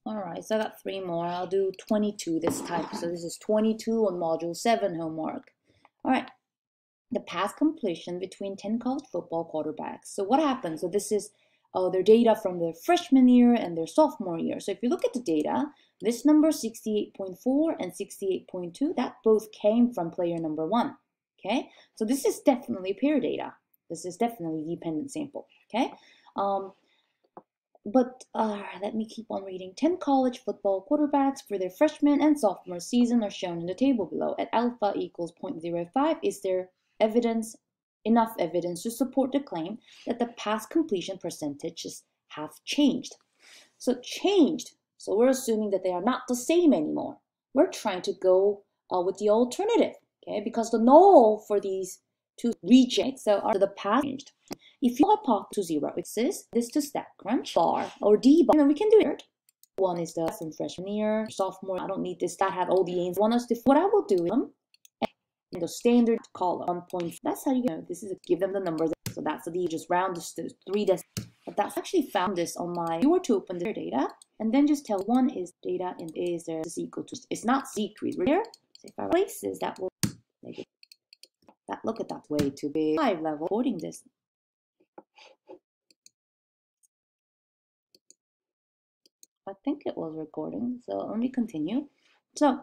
All right, so I got 3 more. I'll do 22 this time. So this is 22 on Module 7 homework. All right, the pass completion between 10 college football quarterbacks. So what happened? So this is their data from their freshman year and their sophomore year. So if you look at the data, this number 68.4 and 68.2, that both came from player number 1. Okay, so this is definitely peer data. This is definitely dependent sample. Okay. But let me keep on reading. 10 college football quarterbacks for their freshman and sophomore season are shown in the table below. At alpha equals 0.05, is there enough evidence to support the claim that the pass completion percentages have changed? So changed. So we're assuming that they are not the same anymore. We're trying to go with the alternative, okay? Because the null for these two rejects are the pass changed. If you hypothesis to 0, it says this to stack crunch bar or D bar, we can do it. One is the freshman year, sophomore. I don't need this. That had all the aims. What I will do in the standard column 1 point. That's how you know this is give them the numbers. So that's the D. Just round this to 3 decimals. But that's actually found this on my. If you were to open their data and then just tell 1 is data and is there is equal to. It's not decrease. We're there. So if I places that will make it. That look at that way too big. 5 level recording this. I think it was recording, so let me continue. So,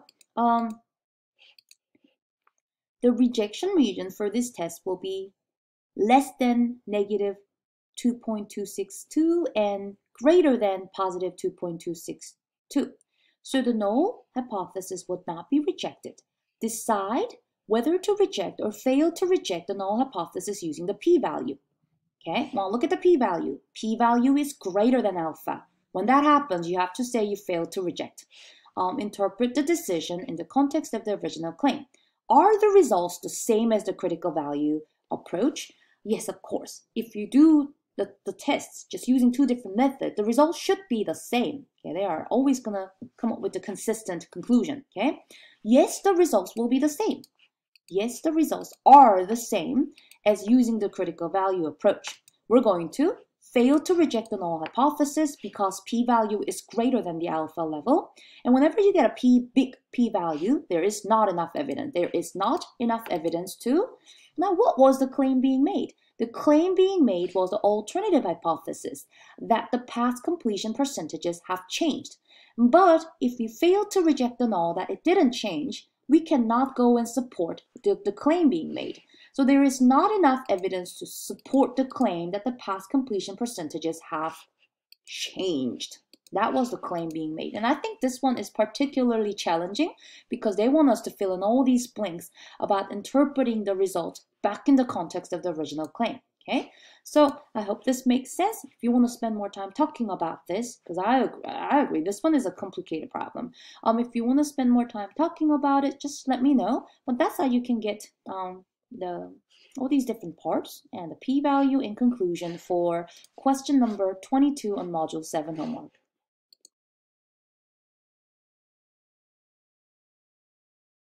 the rejection region for this test will be less than negative 2.262 and greater than positive 2.262. So the null hypothesis would not be rejected. Decide whether to reject or fail to reject the null hypothesis using the p-value. Okay, well, look at the p-value. P-value is greater than alpha. When that happens, you have to say you failed to reject. Interpret the decision in the context of the original claim. Are the results the same as the critical value approach? Yes, of course. If you do the tests just using 2 different methods, the results should be the same. Okay, they are always going to come up with a consistent conclusion. Okay, yes, the results will be the same. Yes, the results are the same as using the critical value approach. We're going to fail to reject the null hypothesis because p-value is greater than the alpha level. And whenever you get a big p-value, there is not enough evidence. There is not enough evidence to. Now, what was the claim being made? The claim being made was the alternative hypothesis that the path completion percentages have changed. But if we fail to reject the null that it didn't change, we cannot go and support the claim being made. So there is not enough evidence to support the claim that the path completion percentages have changed. That was the claim being made. And I think this one is particularly challenging because they want us to fill in all these blanks about interpreting the result back in the context of the original claim. Okay, so I hope this makes sense. If you want to spend more time talking about this, because I agree, this one is a complicated problem. If you want to spend more time talking about it, just let me know. But that's how you can get all these different parts and the p-value in conclusion for question number 22 on Module 7 homework.